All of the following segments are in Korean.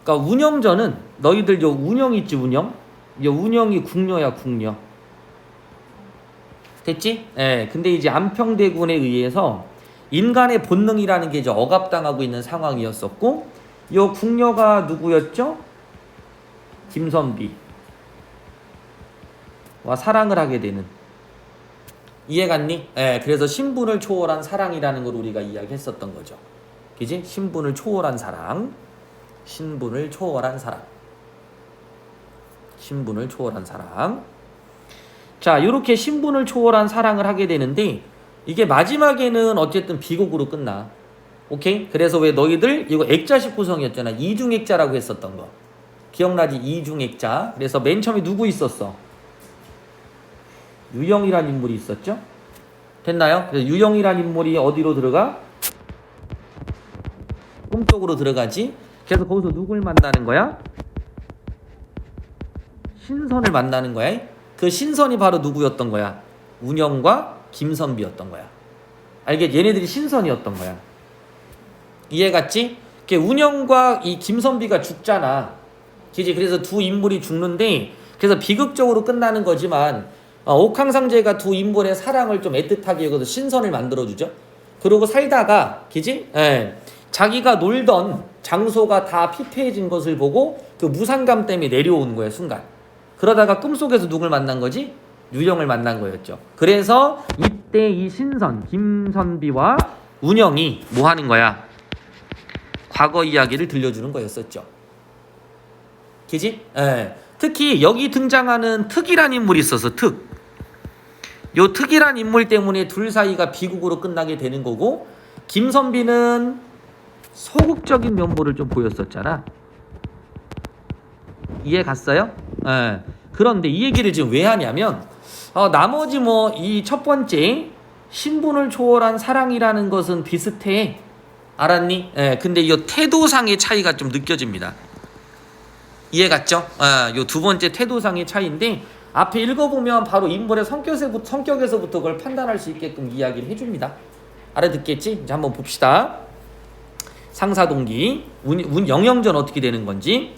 그러니까 운영전은 너희들 요 운영 있지 운영? 요 운영이 궁녀야 궁녀. 됐지? 예. 근데 이제 안평대군에 의해서 인간의 본능이라는 게 이제 억압당하고 있는 상황이었었고 요 궁녀가 누구였죠? 김선비와 사랑을 하게 되는. 이해 갔니? 예. 그래서 신분을 초월한 사랑이라는 걸 우리가 이야기했었던 거죠. 그지? 신분을 초월한 사랑. 신분을 초월한 사랑. 신분을 초월한 사랑. 자, 이렇게 신분을 초월한 사랑을 하게 되는데 이게 마지막에는 어쨌든 비곡으로 끝나. 오케이? 그래서 왜 너희들 이거 액자식 구성이었잖아. 이중액자라고 했었던 거. 기억나지? 이중액자. 그래서 맨 처음에 누구 있었어? 유영이란 인물이 있었죠? 됐나요? 그래서 유영이란 인물이 어디로 들어가? 꿈속으로 들어가지. 그래서 거기서 누굴 만나는 거야? 신선을 만나는 거야. 그 신선이 바로 누구였던 거야? 운영과 김선비였던 거야. 알겠지? 얘네들이 신선이었던 거야. 이해 갔지? 운영과 이 김선비가 죽잖아. 그지? 그래서 두 인물이 죽는데 그래서 비극적으로 끝나는 거지만 옥황상제가 두 인물의 사랑을 좀 애틋하게 여기서 신선을 만들어주죠. 그러고 살다가 그지? 예. 자기가 놀던 장소가 다 피폐해진 것을 보고 그 무상감 때문에 내려오는 거예요. 순간. 그러다가 꿈속에서 누굴 만난 거지? 유영을 만난 거였죠. 그래서 이때 이 신선, 김선비와 운영이 뭐 하는 거야? 과거 이야기를 들려주는 거였었죠. 그지? 예. 특히 여기 등장하는 특이란 인물이 있어서 특. 요 특이란 인물 때문에 둘 사이가 비극으로 끝나게 되는 거고 김선비는 소극적인 면모를 좀 보였었잖아. 이해 갔어요? 예. 그런데 이 얘기를 지금 왜 하냐면 나머지 뭐 이 첫 번째 신분을 초월한 사랑이라는 것은 비슷해. 알았니? 예. 근데 이 태도상의 차이가 좀 느껴집니다. 이해 갔죠? 요 두 번째 태도상의 차이인데 앞에 읽어보면 바로 인물의 성격에서부터 그걸 판단할 수 있게끔 이야기를 해줍니다. 알아듣겠지? 이제 한번 봅시다. 상사동기 영영전 어떻게 되는 건지.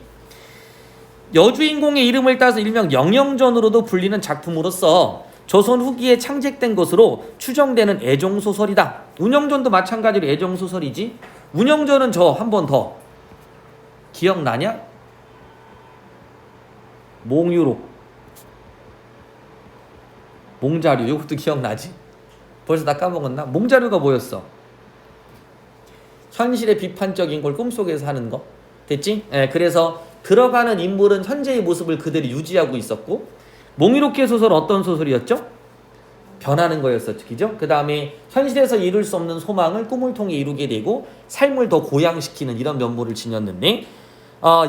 여주인공의 이름을 따서 일명 영영전으로도 불리는 작품으로서 조선 후기에 창작된 것으로 추정되는 애정소설이다. 운영전도 마찬가지로 애정소설이지. 운영전은 저 한 번 더 기억나냐? 몽유록 몽자류 이것도 기억나지? 벌써 다 까먹었나? 몽자류가 뭐였어? 현실의 비판적인 걸 꿈속에서 하는 거. 됐지? 예, 그래서 들어가는 인물은 현재의 모습을 그대로 유지하고 있었고 몽유록계 소설은 어떤 소설이었죠? 변하는 거였었죠. 그죠? 그 다음에 현실에서 이룰 수 없는 소망을 꿈을 통해 이루게 되고 삶을 더 고양시키는 이런 면모를 지녔는데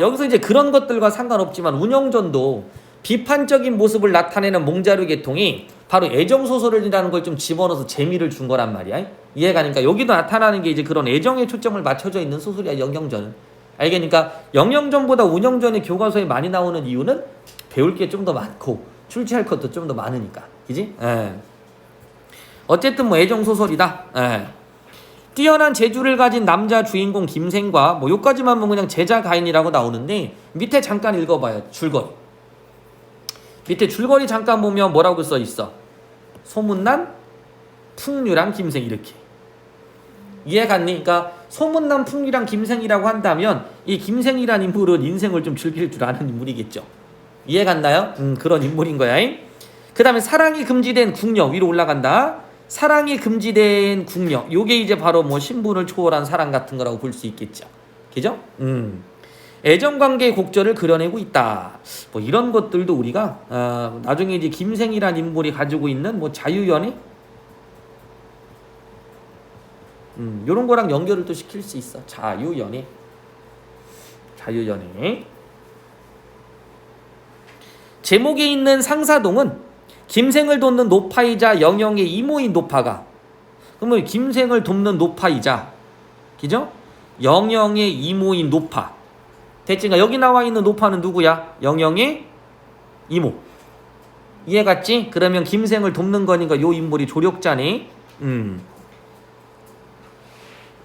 여기서 이제 그런 것들과 상관없지만 운영전도 비판적인 모습을 나타내는 몽자류 계통이 바로 애정소설이라는 걸 좀 집어넣어서 재미를 준 거란 말이야. 이해가 가니까 여기도 나타나는 게 이제 그런 애정에 초점을 맞춰져 있는 소설이야. 영영전은. 알겠니까? 영영전보다 운영전이 교과서에 많이 나오는 이유는 배울 게 좀 더 많고 출제할 것도 좀 더 많으니까. 그지? 예. 어쨌든 뭐 애정소설이다. 예. 뛰어난 재주를 가진 남자 주인공 김생과 뭐 요까지만 보면 그냥 제자 가인이라고 나오는데 밑에 잠깐 읽어봐요. 줄거리. 밑에 줄거리 잠깐 보면 뭐라고 써 있어? 소문난 풍류랑 김생 이렇게. 이해 갔니? 그러니까 소문난 풍류랑 김생이라고 한다면 이 김생이란 인물은 인생을 좀 즐길 줄 아는 인물이겠죠. 이해 갔나요? 그런 인물인 거야. 그 다음에 사랑이 금지된 궁녀 위로 올라간다. 사랑이 금지된 궁녀. 요게 이제 바로 뭐 신분을 초월한 사랑 같은 거라고 볼 수 있겠죠. 그죠? 애정관계의 곡절을 그려내고 있다. 뭐 이런 것들도 우리가 나중에 이제 김생이란 인물이 가지고 있는 뭐 자유연애 요런 거랑 연결을 또 시킬 수 있어. 자유연애. 제목에 있는 상사동은 김생을 돕는 노파이자 영영의 이모인 노파가, 그러면 김생을 돕는 노파이자, 그죠? 영영의 이모인 노파. 됐지가 여기 나와 있는 노파는 누구야? 영영의 이모. 이해 갔지? 그러면 김생을 돕는 거니까 요 인물이 조력자네.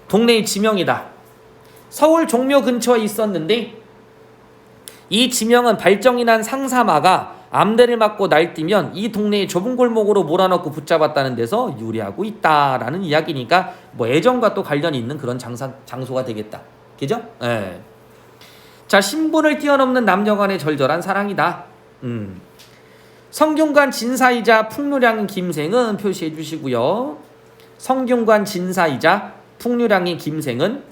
동네의 지명이다. 서울 종묘 근처에 있었는데 이 지명은 발정이 난 상사마가 암대를 맞고 날뛰면 이 동네의 좁은 골목으로 몰아넣고 붙잡았다는 데서 유래하고 있다라는 이야기니까 뭐 애정과 또 관련이 있는 그런 장소가 되겠다. 그죠? 예. 자, 신분을 뛰어넘는 남녀간의 절절한 사랑이다. 성균관 진사이자 풍류량인 김생은 표시해 주시고요. 성균관 진사이자 풍류량인 김생은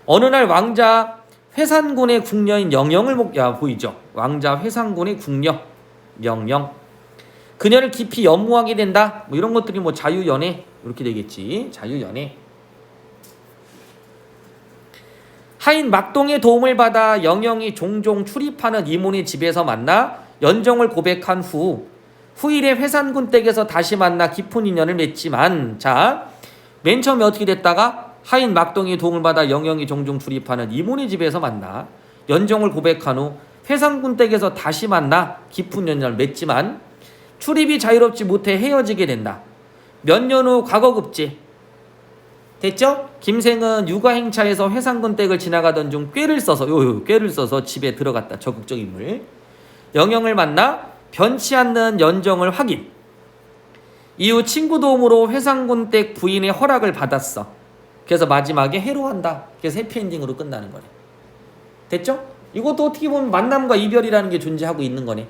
어느 날 왕자 회산군의 궁녀인 영영을 보이죠. 왕자 회산군의 궁녀 영영. 그녀를 깊이 연모하게 된다. 뭐 이런 것들이 뭐 자유연애 이렇게 되겠지. 자유연애. 하인 막동의 도움을 받아 영영이 종종 출입하는 이모네 집에서 만나 연정을 고백한 후 후일에 회산군 댁에서 다시 만나 깊은 인연을 맺지만, 자, 맨 처음에 어떻게 됐다가 하인 막동의 도움을 받아 영영이 종종 출입하는 이모네 집에서 만나 연정을 고백한 후 회산군 댁에서 다시 만나 깊은 인연을 맺지만 출입이 자유롭지 못해 헤어지게 된다. 몇 년 후 과거급제. 됐죠? 김생은 육아행차에서 회산군 댁을 지나가던 중 꾀를 써서 집에 들어갔다. 적극적 인물. 영영을 만나 변치 않는 연정을 확인. 이후 친구 도움으로 회산군 댁 부인의 허락을 받았어. 그래서 마지막에 해로한다. 그래서 해피엔딩으로 끝나는 거네. 됐죠? 이것도 어떻게 보면 만남과 이별이라는 게 존재하고 있는 거네.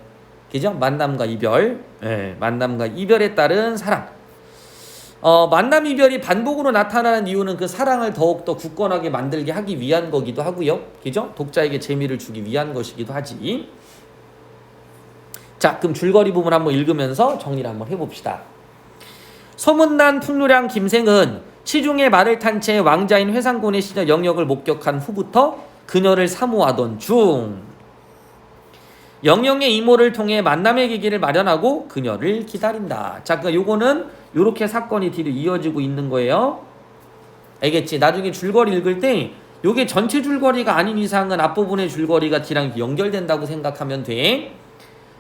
그죠? 만남과 이별. 네, 만남과 이별에 따른 사랑. 만남 이별이 반복으로 나타나는 이유는 그 사랑을 더욱더 굳건하게 만들게 하기 위한 거기도 하고요. 그죠? 독자에게 재미를 주기 위한 것이기도 하지. 자, 그럼 줄거리 부분 한번 읽으면서 정리를 한번 해봅시다. 소문난 풍류량 김생은 시중에 말을 탄 채 왕자인 회산군의 시녀 영역을 목격한 후부터 그녀를 사모하던 중 영영의 이모를 통해 만남의 계기를 마련하고 그녀를 기다린다. 자, 그러니까 요거는 요렇게 사건이 뒤로 이어지고 있는 거예요. 알겠지? 나중에 줄거리 읽을 때 요게 전체 줄거리가 아닌 이상은 앞부분의 줄거리가 뒤랑 연결된다고 생각하면 돼.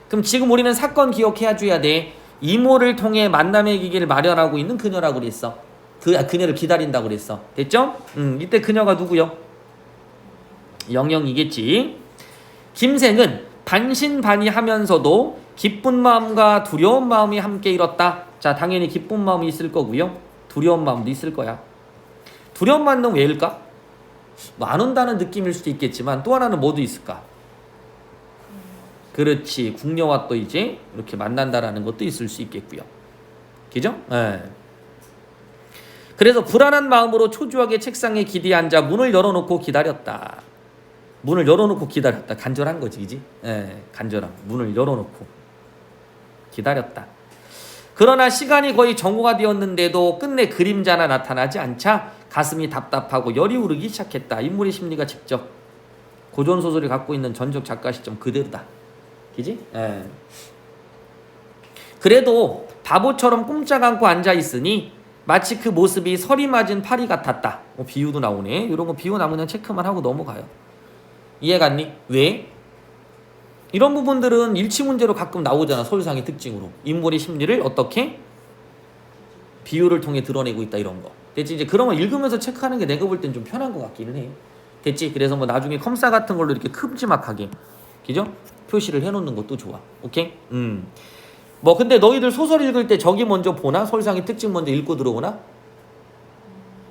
그럼 지금 우리는 사건 기억해야 줘야 돼. 이모를 통해 만남의 계기를 마련하고 있는 그녀라고 그랬어. 그녀를 기다린다고 그랬어. 됐죠? 이때 그녀가 누구요? 영영이겠지. 김생은 반신반의하면서도 기쁜 마음과 두려운 마음이 함께 일었다. 자, 당연히 기쁜 마음이 있을 거고요. 두려운 마음도 있을 거야. 두려운 마음은 왜일까? 뭐 안 온다는 느낌일 수도 있겠지만 또 하나는 뭐도 있을까? 그렇지. 궁녀와 또 이제 이렇게 만난다라는 것도 있을 수 있겠고요. 그죠? 네. 그래서 불안한 마음으로 초조하게 책상에 기대에 앉아 문을 열어놓고 기다렸다. 문을 열어놓고 기다렸다. 간절한 거지, 그지? 예, 간절함. 문을 열어놓고 기다렸다. 그러나 시간이 거의 정오가 되었는데도 끝내 그림자나 나타나지 않자 가슴이 답답하고 열이 오르기 시작했다. 인물의 심리가 직접 고전소설이 갖고 있는 전적 작가 시점 그대로다. 그지? 예. 그래도 바보처럼 꼼짝 않고 앉아있으니 마치 그 모습이 설이 맞은 파리 같았다. 비유도 나오네. 이런 거 비유 나오면 체크만 하고 넘어가요. 이해갔니? 왜? 이런 부분들은 일치 문제로 가끔 나오잖아. 서술상의 특징으로. 인물의 심리를 어떻게? 비유를 통해 드러내고 있다. 이런 거. 됐지? 이제 그런 거 읽으면서 체크하는 게 내가 볼 땐 좀 편한 것 같기는 해. 됐지? 그래서 뭐 나중에 컴싸 같은 걸로 이렇게 큼지막하게, 그죠? 표시를 해놓는 것도 좋아. 오케이? 뭐 근데 너희들 소설 읽을 때 저기 먼저 보나? 서술상의 특징 먼저 읽고 들어오나?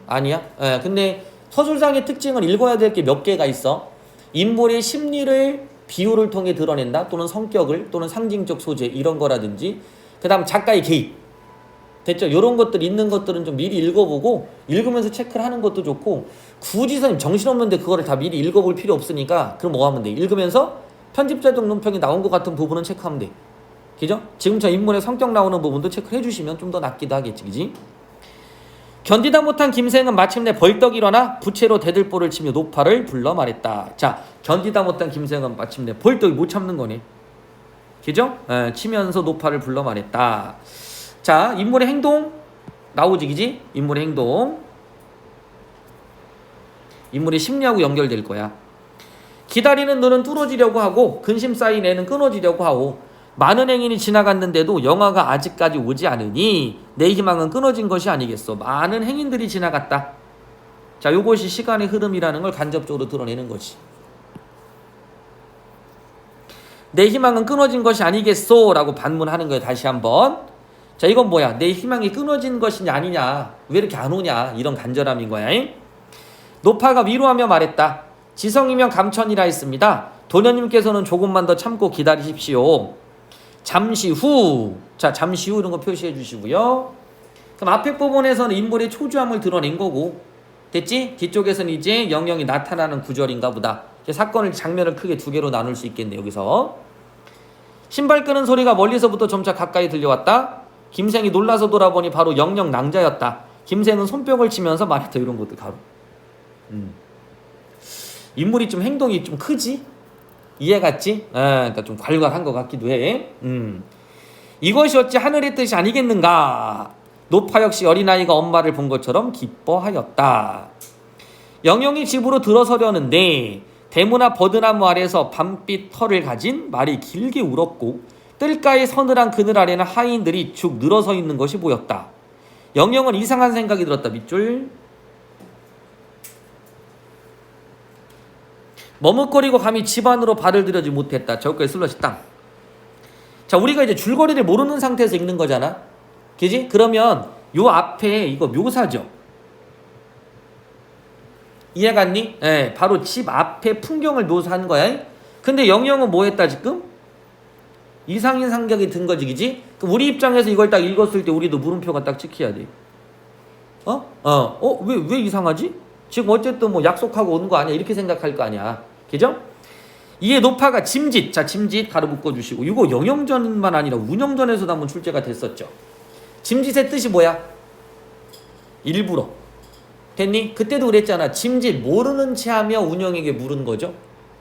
아니야? 예, 근데 서술상의 특징은 읽어야 될 게 몇 개가 있어. 인물의 심리를 비유를 통해 드러낸다. 또는 성격을, 또는 상징적 소재 이런 거라든지, 그 다음 작가의 개입. 됐죠? 이런 것들 있는 것들은 좀 미리 읽어보고 읽으면서 체크를 하는 것도 좋고, 굳이 선생님 정신없는데 그거를 다 미리 읽어볼 필요 없으니까 그럼 뭐 하면 돼? 읽으면서 편집자적 논평이 나온 것 같은 부분은 체크하면 돼. 그죠? 지금 저 인물의 성격 나오는 부분도 체크를 해주시면 좀 더 낫기도 하겠지. 그지? 견디다 못한 김생은 마침내 벌떡 일어나 부채로 대들보를 치며 노파를 불러 말했다. 자, 견디다 못한 김생은 마침내 벌떡 못 참는 거네. 그죠? 치면서 노파를 불러 말했다. 자, 인물의 행동 나오지, 그지? 인물의 행동. 인물의 심리하고 연결될 거야. 기다리는 눈은 뚫어지려고 하고 근심 쌓인 애는 끊어지려고 하고 많은 행인이 지나갔는데도 영화가 아직까지 오지 않으니 내 희망은 끊어진 것이 아니겠소. 많은 행인들이 지나갔다. 자, 요것이 시간의 흐름이라는 걸 간접적으로 드러내는 거지. 내 희망은 끊어진 것이 아니겠소? 라고 반문하는 거예요. 다시 한번. 자, 이건 뭐야? 내 희망이 끊어진 것이냐 아니냐? 왜 이렇게 안 오냐? 이런 간절함인 거야. 노파가 위로하며 말했다. 지성이면 감천이라 했습니다. 도련님께서는 조금만 더 참고 기다리십시오. 잠시 후. 자, 잠시 후 이런 거 표시해 주시고요. 그럼 앞에 부분에서는 인물의 초조함을 드러낸 거고, 됐지? 뒤쪽에서는 이제 영영이 나타나는 구절인가 보다. 사건을 장면을 크게 두 개로 나눌 수 있겠네. 여기서 신발 끄는 소리가 멀리서부터 점차 가까이 들려왔다. 김생이 놀라서 돌아보니 바로 영영 낭자였다. 김생은 손뼉을 치면서 말했다. 이런 것도 가로. 인물이 좀 행동이 좀 크지? 이해갔지? 그러니까 좀 괄괄한 것 같기도 해. 이것이 어찌 하늘의 뜻이 아니겠는가? 노파 역시 어린아이가 엄마를 본 것처럼 기뻐하였다. 영영이 집으로 들어서려는데 대문 앞 버드나무 아래서 밤빛 털을 가진 말이 길게 울었고 뜰가에 서늘한 그늘 아래는 하인들이 죽 늘어서 있는 것이 보였다. 영영은 이상한 생각이 들었다. 밑줄. 머뭇거리고 감히 집 안으로 발을 들여지 못했다. 저기까지 슬러시 땅. 자, 우리가 이제 줄거리를 모르는 상태에서 읽는 거잖아. 그지? 그러면 요 앞에 이거 묘사죠. 이해갔니? 예, 바로 집 앞에 풍경을 묘사한 거야. 근데 영영은 뭐 했다 지금? 이상인 상격이 든 거지, 그지? 그럼 우리 입장에서 이걸 딱 읽었을 때 우리도 물음표가 딱 찍혀야 돼. 왜 이상하지? 지금 어쨌든 뭐 약속하고 오는 거 아니야? 이렇게 생각할 거 아니야. 그죠? 이에 노파가 짐짓. 자, 짐짓 가로 묶어주시고. 이거 영영전만 아니라 운영전에서도 한번 출제가 됐었죠. 짐짓의 뜻이 뭐야? 일부러. 됐니? 그때도 그랬잖아. 짐짓 모르는 채 하며 운영에게 물은 거죠.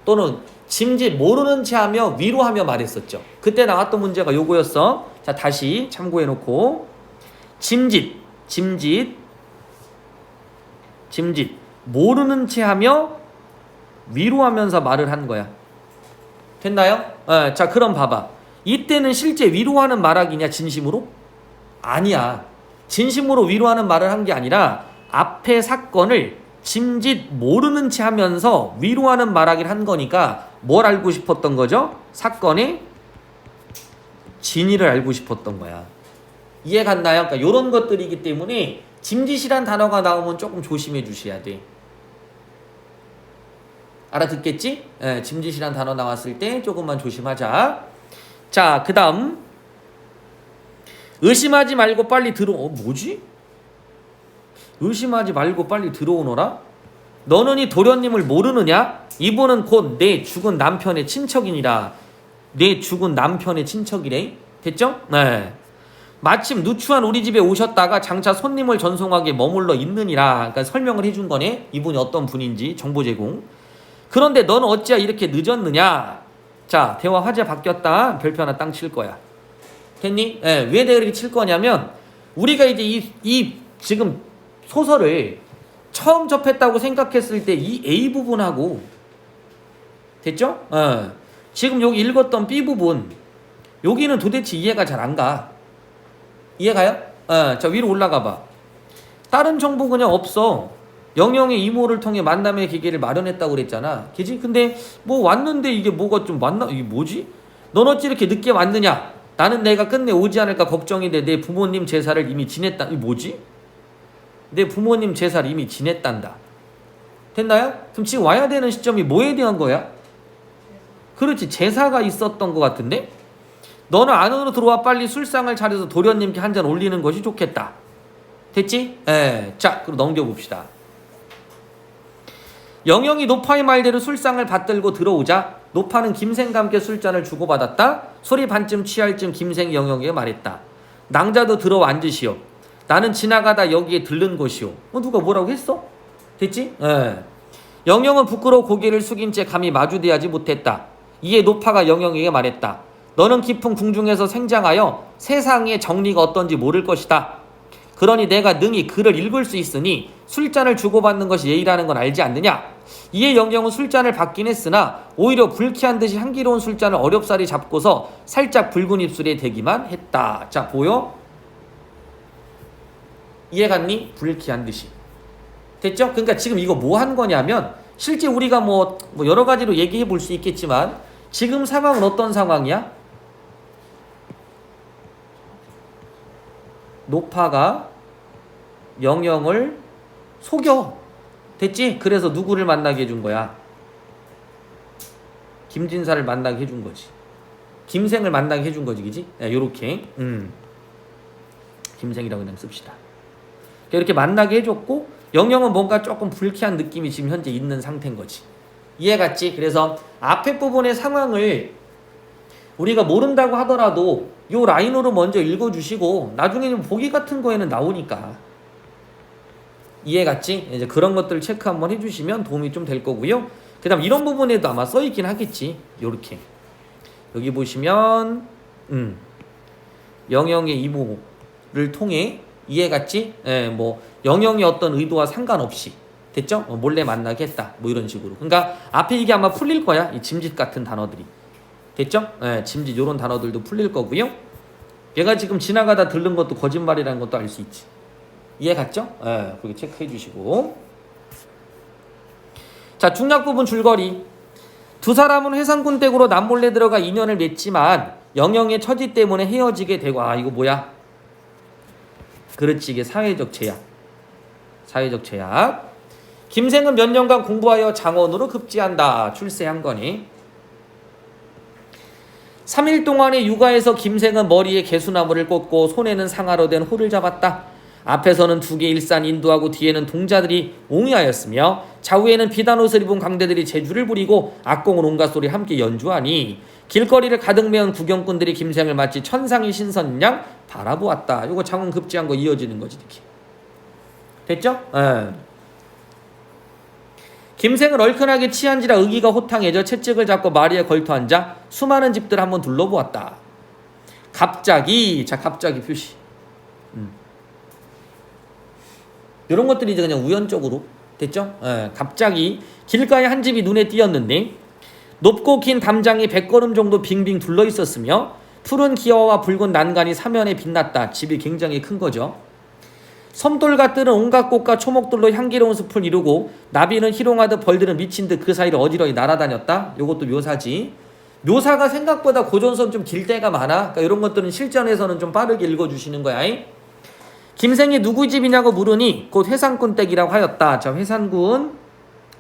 또는 짐짓 모르는 채 하며 위로하며 말했었죠. 그때 나왔던 문제가 요거였어. 자, 다시 참고해놓고. 짐짓 모르는 채 하며 위로하면서 말을 한 거야. 됐나요? 자, 그럼 봐봐. 이때는 실제 위로하는 말하기냐 진심으로? 아니야. 진심으로 위로하는 말을 한 게 아니라 앞에 사건을 짐짓 모르는 채 하면서 위로하는 말하기를 한 거니까 뭘 알고 싶었던 거죠? 사건의 진위를 알고 싶었던 거야. 이해 갔나요? 그러니까 이런 것들이기 때문에 짐짓이란 단어가 나오면 조금 조심해 주셔야 돼. 알아듣겠지? 짐짓이란 단어 나왔을 때 조금만 조심하자. 자, 그 다음 의심하지 말고 빨리 뭐지? 의심하지 말고 빨리 들어오너라? 너는 이 도련님을 모르느냐? 이분은 곧 내 죽은 남편의 친척이니라. 내 죽은 남편의 친척이래. 됐죠? 네. 마침 누추한 우리 집에 오셨다가 장차 손님을 전송하게 머물러 있느니라. 그러니까 설명을 해준 거네. 이분이 어떤 분인지 정보 제공. 그런데 너는 어찌야 이렇게 늦었느냐? 자, 대화 화제 바뀌었다. 별표 하나 땅 칠 거야. 됐니? 왜 내가 이렇게 칠 거냐면 우리가 이제 이 지금 소설을 처음 접했다고 생각했을 때 이 A 부분하고 됐죠? 지금 여기 읽었던 B 부분 여기는 도대체 이해가 잘 안 가. 이해가요? 자, 위로 올라가 봐. 다른 정보 그냥 없어. 영영의 이모를 통해 만남의 기계를 마련했다고 그랬잖아. 그지? 근데 뭐 왔는데 이게 뭐가 좀 이게 뭐지? 넌 어찌 이렇게 늦게 왔느냐? 나는 내가 끝내 오지 않을까 걱정인데 내 부모님 제사를 이미 지냈다. 이게 뭐지? 내 부모님 제사를 이미 지냈단다. 됐나요? 그럼 지금 와야 되는 시점이 뭐에 대한 거야? 그렇지, 제사가 있었던 것 같은데? 너는 안으로 들어와 빨리 술상을 차려서 도련님께 한 잔 올리는 것이 좋겠다. 됐지? 자, 그럼 넘겨봅시다. 영영이 노파의 말대로 술상을 받들고 들어오자 노파는 김생과 함께 술잔을 주고받았다. 술이 반쯤 취할 쯤 김생이 영영에게 말했다. 낭자도 들어와 앉으시오. 나는 지나가다 여기에 들른 것이오. 누가 뭐라고 했어? 됐지? 영영은 부끄러워 고개를 숙인 채 감히 마주대하지 못했다. 이에 노파가 영영에게 말했다. 너는 깊은 궁중에서 생장하여 세상의 정리가 어떤지 모를 것이다. 그러니 내가 능히 글을 읽을 수 있으니 술잔을 주고받는 것이 예의라는 건 알지 않느냐? 이에 영영은 술잔을 받긴 했으나 오히려 불쾌한 듯이 향기로운 술잔을 어렵사리 잡고서 살짝 붉은 입술에 대기만 했다. 자, 보여? 이해갔니? 불쾌한 듯이. 됐죠? 그러니까 지금 이거 뭐 한 거냐면 실제 우리가 뭐 여러 가지로 얘기해 볼 수 있겠지만 지금 상황은 어떤 상황이야? 노파가 영영을 속여. 됐지? 그래서 누구를 만나게 해준 거야? 김진사를 만나게 해준 거지. 김생을 만나게 해준 거지, 그지? 네, 요렇게. 김생이라고 그냥 씁시다. 이렇게 만나게 해줬고, 영영은 뭔가 조금 불쾌한 느낌이 지금 현재 있는 상태인 거지. 이해갔지? 그래서 앞에 부분의 상황을 우리가 모른다고 하더라도 요 라인으로 먼저 읽어주시고, 나중에 보기 같은 거에는 나오니까. 이해갔지? 이제 그런 것들 체크 한번 해주시면 도움이 좀 될 거고요. 그 다음 이런 부분에도 아마 써있긴 하겠지. 요렇게. 여기 보시면, 영영의 이모를 통해, 이해갔지? 예, 뭐, 영영의 어떤 의도와 상관없이. 됐죠? 몰래 만나게 했다. 뭐 이런 식으로. 그러니까 앞에 이게 아마 풀릴 거야. 이 짐짓 같은 단어들이. 됐죠? 예, 짐짓 요런 단어들도 풀릴 거고요. 얘가 지금 지나가다 들른 것도 거짓말이라는 것도 알 수 있지. 이해 갔죠? 예, 그렇게 체크해 주시고. 자, 중략 부분 줄거리. 두 사람은 회상군 댁으로 남몰래 들어가 인연을 맺지만 영영의 처지 때문에 헤어지게 되고. 아, 이거 뭐야? 그렇지, 이게 사회적 제약. 사회적 제약. 김생은 몇 년간 공부하여 장원으로 급제한다. 출세한 거니. 3일 동안의 육아에서 김생은 머리에 개수나무를 꽂고 손에는 상아로 된 호를 잡았다. 앞에서는 두 개 일산 인도하고 뒤에는 동자들이 옹이하였으며 좌우에는 비단 옷을 입은 광대들이 제주를 부리고 악공은 온갖 소리 함께 연주하니 길거리를 가득 메운 구경꾼들이 김생을 마치 천상의 신선양 바라보았다. 요거 장원 급제한 거 이어지는 거지 이렇게. 됐죠? 예. 김생을 얼큰하게 취한지라 의기가 호탕해져 채찍을 잡고 마리에 걸터앉아 수많은 집들 한번 둘러보았다. 갑자기, 자 갑자기 표시. 이런 것들이 이제 그냥 우연적으로 됐죠? 예, 갑자기 길가에 한 집이 눈에 띄었는데 높고 긴 담장이 100걸음 정도 빙빙 둘러 있었으며 푸른 기와와 붉은 난간이 사면에 빛났다. 집이 굉장히 큰 거죠. 섬돌과 뜰은 온갖 꽃과 초목들로 향기로운 숲을 이루고 나비는 희롱하듯 벌들은 미친 듯 그 사이를 어지러이 날아다녔다. 이것도 묘사지. 묘사가 생각보다 고전선 좀 길 때가 많아. 그러니까 이런 것들은 실전에서는 좀 빠르게 읽어주시는 거야. 김생이 누구 집이냐고 물으니 곧 회상군 댁이라고 하였다. 자, 회상군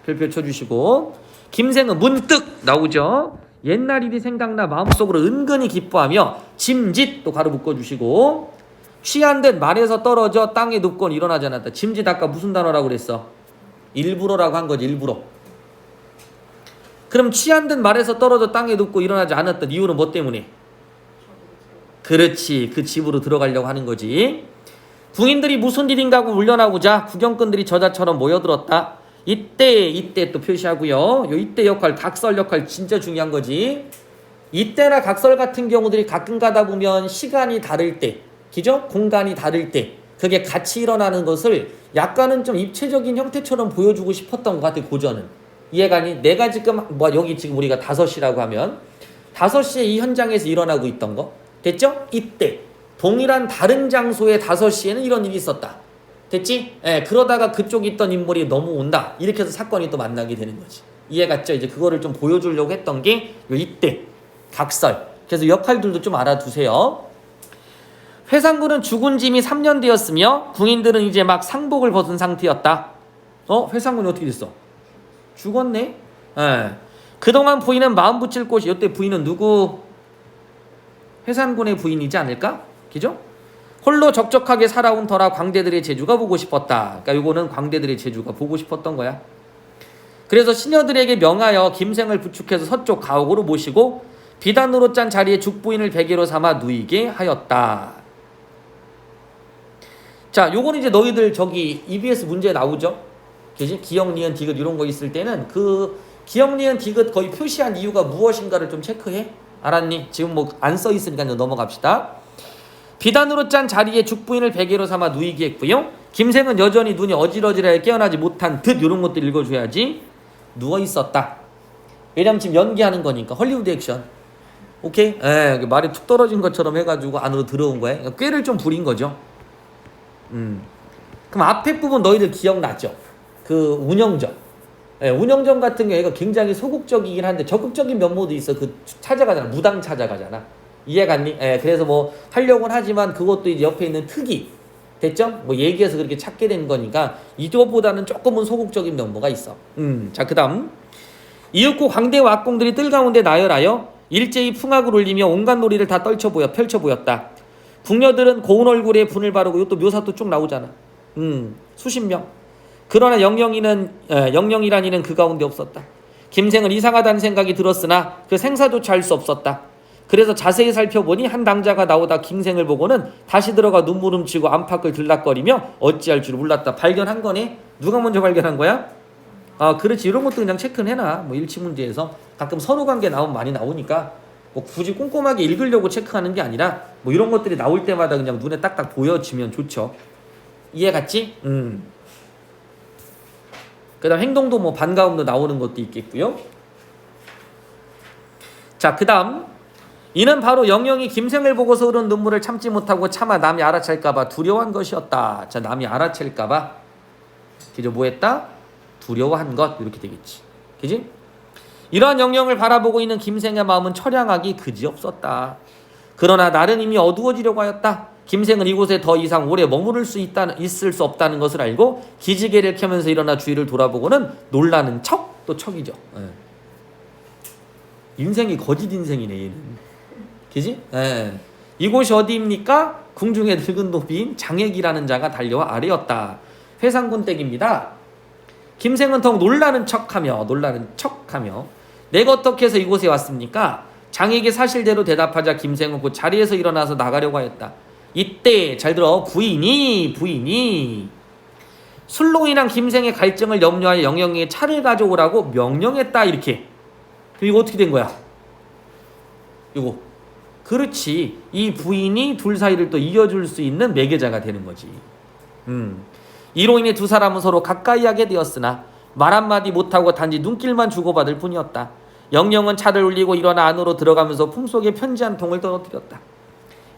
별표 쳐주시고. 김생은 문득 나오죠. 옛날 일이 생각나 마음속으로 은근히 기뻐하며 짐짓 또 가로 묶어주시고. 취한 듯 말에서 떨어져 땅에 눕곤 일어나지 않았다. 짐짓 아까 무슨 단어라고 그랬어? 일부러라고 한 거지. 일부러. 그럼 취한 듯 말에서 떨어져 땅에 눕고 일어나지 않았던 이유는 뭐 때문에? 그렇지, 그 집으로 들어가려고 하는 거지. 궁인들이 무슨 일인가 하고 물려나오자 구경꾼들이 저자처럼 모여들었다. 이때 또 표시하고요. 요 이때 역할, 각설 역할 진짜 중요한 거지. 이때나 각설 같은 경우들이 가끔 가다 보면 시간이 다를 때, 그죠? 공간이 다를 때 그게 같이 일어나는 것을 약간은 좀 입체적인 형태처럼 보여주고 싶었던 것 같아. 고전은 이해가니? 내가 지금 뭐 여기 지금 우리가 5시라고 하면 5시에 이 현장에서 일어나고 있던 거 됐죠? 이때 동일한 다른 장소의 5시에는 이런 일이 있었다. 됐지? 예, 그러다가 그쪽에 있던 인물이 넘어온다. 이렇게 해서 사건이 또 만나게 되는 거지. 이해갔죠? 이제 그거를 좀 보여주려고 했던 게 이때 각설. 그래서 역할들도 좀 알아두세요. 회상군은 죽은 짐이 3년 되었으며 궁인들은 이제 막 상복을 벗은 상태였다. 회상군이 어떻게 됐어? 죽었네. 예. 그동안 부인은 마음 붙일 곳이, 이때 부인은 누구? 회상군의 부인이지 않을까? 그죠? 홀로 적적하게 살아온 터라 광대들의 제주가 보고 싶었다. 그러니까 요거는 광대들의 제주가 보고 싶었던 거야. 그래서 시녀들에게 명하여 김생을 부축해서 서쪽 가옥으로 모시고 비단으로 짠 자리에 죽부인을 베개로 삼아 누이게 하였다. 자, 요거는 이제 너희들 저기 EBS 문제에 나오죠? 그지? 기역, 니은, 디귿 이런 거 있을 때는 그 기역, 니은, 디귿 거의 표시한 이유가 무엇인가를 좀 체크해. 알았니? 지금 뭐 안 써 있으니까 넘어갑시다. 비단으로 짠 자리에 죽부인을 베개로 삼아 누이게 했고요. 김생은 여전히 눈이 어지러지하게 깨어나지 못한 듯 이런 것들 읽어줘야지. 누워 있었다. 왜냐면 지금 연기하는 거니까 헐리우드 액션. 오케이? 예, 말이 툭 떨어진 것처럼 해가지고 안으로 들어온 거야. 그러니까 꾀를 좀 부린 거죠. 그럼 앞에 부분 너희들 기억나죠? 그 운영전. 예, 운영점 같은 경우가 굉장히 소극적이긴 한데 적극적인 면모도 있어. 그 찾아가잖아. 무당 찾아가잖아. 이해갔니? 예, 그래서 뭐 하려고는 하지만 그것도 이제 옆에 있는 특이. 됐죠? 뭐 얘기해서 그렇게 찾게 된 거니까 이쪽보다는 조금은 소극적인 면모가 있어. 자, 그다음 이윽고 광대 왁공들이 뜰 가운데 나열하여 일제히 풍악을 울리며 온갖 놀이를 다 펼쳐 보였다. 궁녀들은 고운 얼굴에 분을 바르고 이것도 묘사 또 쭉 나오잖아. 수십 명. 그러나 영영이란 이는 그 가운데 없었다. 김생은 이상하다는 생각이 들었으나 그 생사조차 알 수 없었다. 그래서 자세히 살펴보니 한 당자가 나오다 김생을 보고는 다시 들어가 눈물 훔치고 안팎을 들락거리며 어찌할 줄 몰랐다. 발견한 거네. 누가 먼저 발견한 거야? 아, 그렇지. 이런 것도 그냥 체크는 해놔. 뭐 일치 문제에서 가끔 선후관계 나오면 많이 나오니까 뭐 굳이 꼼꼼하게 읽으려고 체크하는 게 아니라 뭐 이런 것들이 나올 때마다 그냥 눈에 딱딱 보여지면 좋죠. 이해 갔지? 그다음 행동도 뭐 반가움도 나오는 것도 있겠고요. 자, 그다음 이는 바로 영영이 김생을 보고서 흐른 눈물을 참지 못하고 차마 남이 알아챌까봐 두려워한 것이었다. 자, 남이 알아챌까봐 그저 뭐했다? 두려워한 것. 이렇게 되겠지. 그지? 이러한 영영을 바라보고 있는 김생의 마음은 처량하기 그지없었다. 그러나 날은 이미 어두워지려고 하였다. 김생은 이곳에 더 이상 오래 머무를 있을 수 없다는 것을 알고 기지개를 켜면서 일어나 주위를 돌아보고는 놀라는 척. 또 척이죠. 인생이 거짓 인생이네 얘는. 그지? 이곳이 어디입니까? 궁중에 늙은 노비인 장액이라는 자가 달려와 아뢰었다. 회상군 댁입니다. 김생은 더욱 놀라는 척하며 내가 어떻게 해서 이곳에 왔습니까? 장에게 사실대로 대답하자 김생은 곧 자리에서 일어나서 나가려고 하였다. 이때 잘 들어. 부인이 술로 인한 김생의 갈증을 염려하여 영영에게 차를 가져오라고 명령했다. 이렇게. 이거 어떻게 된 거야? 이거 그렇지. 이 부인이 둘 사이를 또 이어줄 수 있는 매개자가 되는 거지. 이로 인해 두 사람은 서로 가까이 하게 되었으나 말 한마디 못하고 단지 눈길만 주고받을 뿐이었다. 영영은 차를 울리고 일어나 안으로 들어가면서 품속에 편지 한 통을 떨어뜨렸다.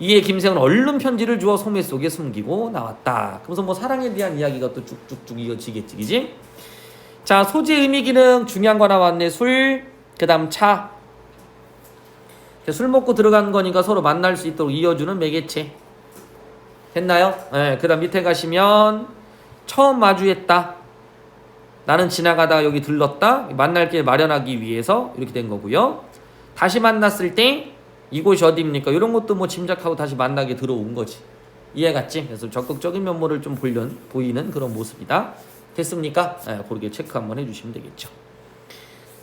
이에 김생은 얼른 편지를 주어 소매 속에 숨기고 나왔다. 그래서 뭐 사랑에 대한 이야기가 또 쭉쭉쭉 이어지겠지, 그지? 자, 소재, 의미, 기능 중요한 거 나왔네. 술, 그 다음 차. 술 먹고 들어간 거니까 서로 만날 수 있도록 이어주는 매개체. 됐나요? 그 다음 밑에 가시면 처음 마주했다. 나는 지나가다가 여기 들렀다. 만날 길 마련하기 위해서 이렇게 된 거고요. 다시 만났을 때 이곳이 어디입니까? 이런 것도 뭐 짐작하고 다시 만나게 들어온 거지. 이해 갔지? 그래서 적극적인 면모를 좀 보이는 그런 모습이다. 됐습니까? 그렇게 체크 한번 해주시면 되겠죠.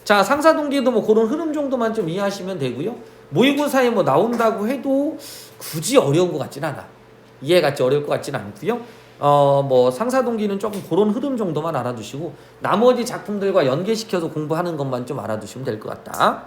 자, 상사동기도 뭐 그런 흐름 정도만 좀 이해하시면 되고요. 모의고사에 뭐 나온다고 해도 굳이 어려운 것 같진 않아. 이해 갔지? 어려울 것 같진 않고요. 뭐 상사동기는 조금 그런 흐름 정도만 알아두시고 나머지 작품들과 연계시켜서 공부하는 것만 좀 알아두시면 될 것 같다.